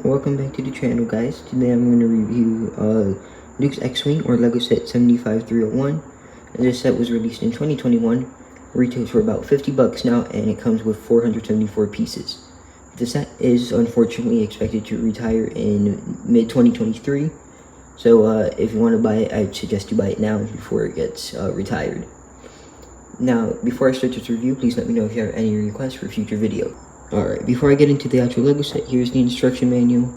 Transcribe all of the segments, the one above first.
welcome back to the channel, guys. Today I'm going to review Luke's X-Wing, or Lego set 75301. And this set was released in 2021, retails for about 50 bucks now, and it comes with 474 pieces. The set is unfortunately expected to retire in mid-2023, so if you want to buy it, I'd suggest you buy it now before it gets retired. Now, before I start this review, please let me know if you have any requests for future videos. Alright, before I get into the actual Lego set, here's the instruction manual.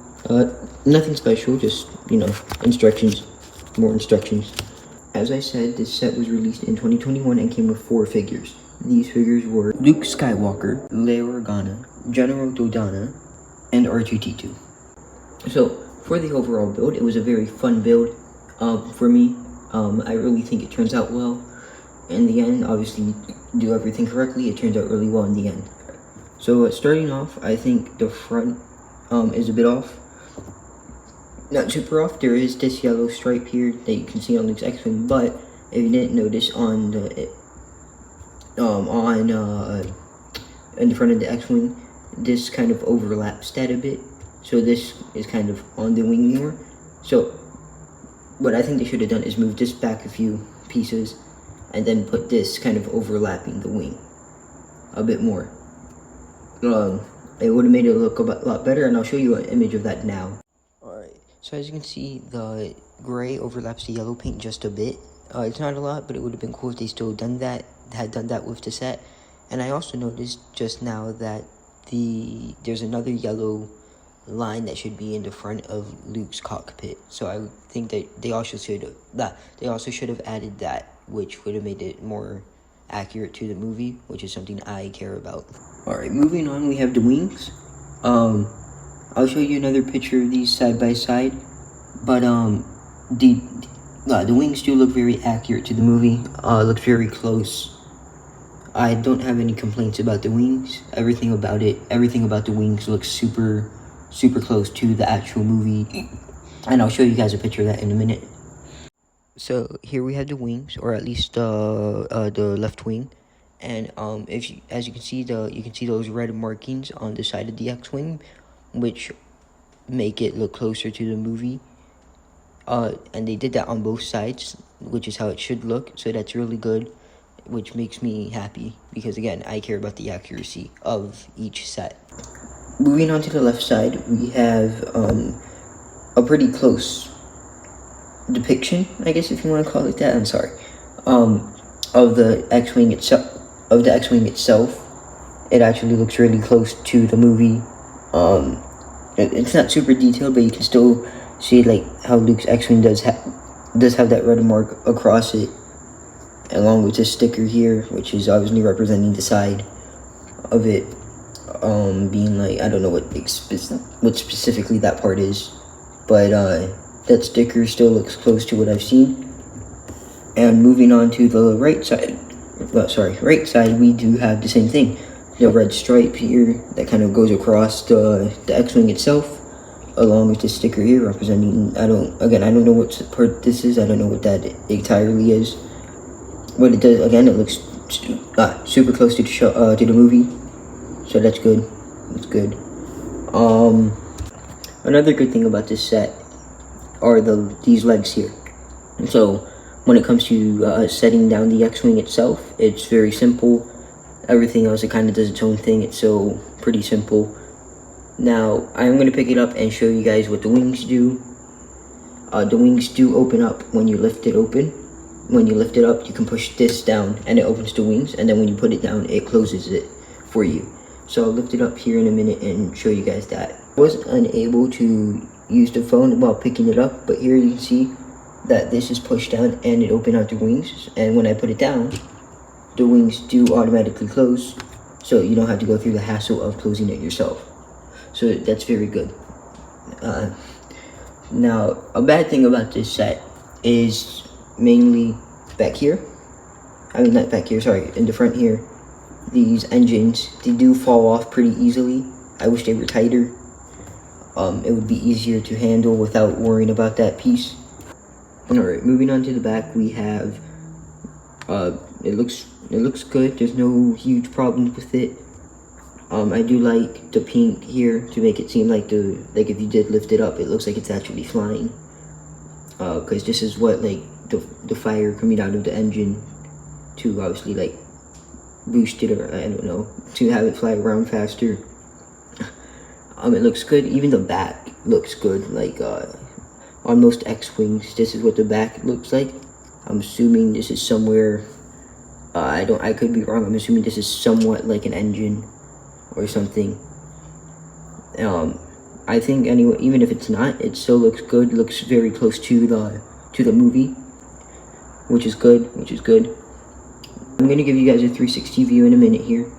Nothing special, just, instructions, more instructions. As I said, this set was released in 2021 and came with 4 figures. These figures were Luke Skywalker, Leia Organa, General Dodonna, and R2-D2. So, for the overall build, it was a very fun build for me. I really think it turns out well. In the end, obviously, you do everything correctly, it turns out really well in the end. So starting off, I think the front is a bit off. Not super off. There is this yellow stripe here that you can see on Luke's X-Wing, but if you didn't notice on the in the front of the X-Wing, this kind of overlaps that a bit. So this is kind of on the wing more. So what I think they should have done is move this back a few pieces and then put this kind of overlapping the wing a bit more. It would have made it look a lot better, and I'll show you an image of that now. Alright, so as you can see, the gray overlaps the yellow paint just a bit. It's not a lot, but it would have been cool if they still had done that with the set. And I also noticed just now that there's another yellow line that should be in the front of Luke's cockpit. So I think that they also should have added that, which would have made it more accurate to the movie, which is something I care about. Alright, moving on, we have the wings. I'll show you another picture of these side by side, but the wings do look very accurate to the movie. Looks very close. I don't have any complaints about the wings. Everything about the wings looks super close to the actual movie, and I'll show you guys a picture of that in a minute. So here we have the wings, or at least the left wing, and as you can see those red markings on the side of the X-Wing, which make it look closer to the movie. And they did that on both sides, which is how it should look. So that's really good, which makes me happy because again, I care about the accuracy of each set. Moving on to the left side, we have a pretty close depiction, I guess if you want to call it that. I'm sorry. Of the X-Wing itself. It actually looks really close to the movie. It's not super detailed, but you can still see like how Luke's X-Wing does have that red mark across it, along with this sticker here, which is obviously representing the side of it, being like, I don't know what specifically that part is, but that sticker still looks close to what I've seen. And moving on to the right side, we do have the same thing. The red stripe here that kind of goes across the X-Wing itself, along with the sticker here representing, I don't know what part this is. I don't know what that entirely is. What it does, again, it looks super close to the movie, so that's good. That's good. Another good thing about this set are these legs here. And so when it comes to setting down the X-Wing itself, it's very simple. Everything else, it kind of does its own thing. It's so pretty simple. Now, I'm going to pick it up and show you guys what the wings do. The wings do open up when you lift it open. When you lift it up, you can push this down and it opens the wings. And then when you put it down, it closes it for you. So I'll lift it up here in a minute and show you guys that. I was unable to use the phone while picking it up, but here you can see that this is pushed down and it opened out the wings. And when I put it down, the wings do automatically close, so you don't have to go through the hassle of closing it yourself. So that's very good. Now, a bad thing about this set is mainly back here. I mean, not back here, sorry, in the front here. These engines, they do fall off pretty easily. I wish they were tighter. It would be easier to handle without worrying about that piece. Alright, moving on to the back, we have it looks good. There's no huge problems with it. I do like the pink here to make it seem like if you did lift it up, it looks like it's actually flying. Because this is what like the fire coming out of the engine to obviously like boost it, or I don't know, to have it fly around faster. It looks good. Even the back looks good. Like on most X-wings, this is what the back looks like. I'm assuming this is somewhere. I could be wrong. I'm assuming this is somewhat like an engine or something. I think anyway, even if it's not, it still looks good. Looks very close to the movie, which is good. I'm gonna give you guys a 360 view in a minute here.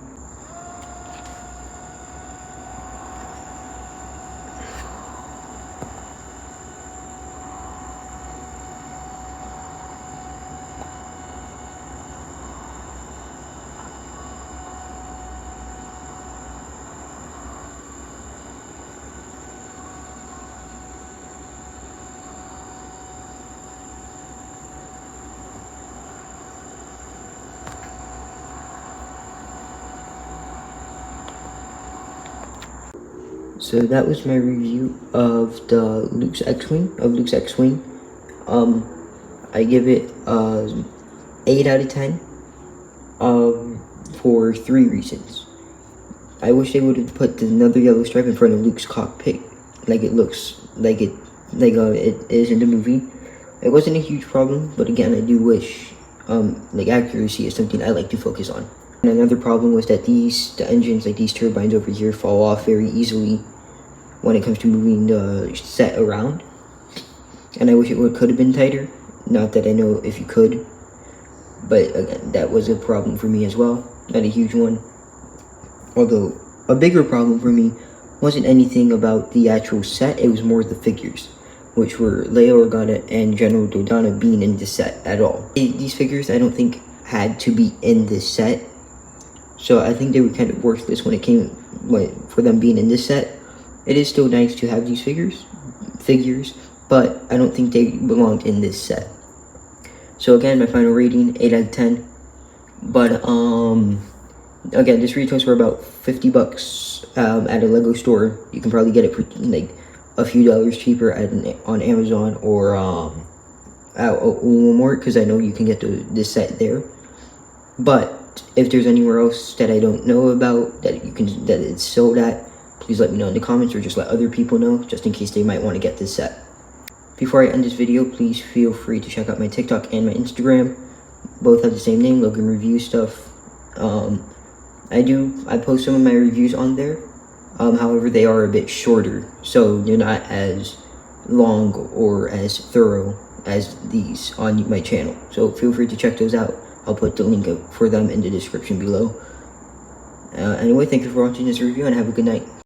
So that was my review of the Luke's X-Wing. I give it 8 out of 10 for 3 reasons. I wish they would have put another yellow stripe in front of Luke's cockpit, like it is in the movie. It wasn't a huge problem, but again, I do wish like accuracy is something I like to focus on. And another problem was that the engines, like these turbines over here, fall off very easily when it comes to moving the set around. And I wish it could have been tighter. Not that I know if you could, but again, that was a problem for me as well. Not a huge one. Although a bigger problem for me wasn't anything about the actual set, it was more the figures, which were Leia Organa and General Dodonna being in the set at all. These figures I don't think had to be in this set, so I think they were kind of worthless for them being in this set. It is still nice to have these figures, but I don't think they belonged in this set. So again, my final rating, 8 out of 10. But again, this retails for about 50 bucks at a Lego store. You can probably get it for like a few dollars cheaper on Amazon or at Walmart, because I know you can get this set there. But if there's anywhere else that I don't know about that it's sold at, please let me know in the comments, or just let other people know, just in case they might want to get this set. Before I end this video, please feel free to check out my TikTok and my Instagram. Both have the same name, Logan Review Stuff. I post some of my reviews on there. However, they are a bit shorter, so they're not as long or as thorough as these on my channel. So feel free to check those out. I'll put the link for them in the description below. Anyway, thank you for watching this review, and have a good night.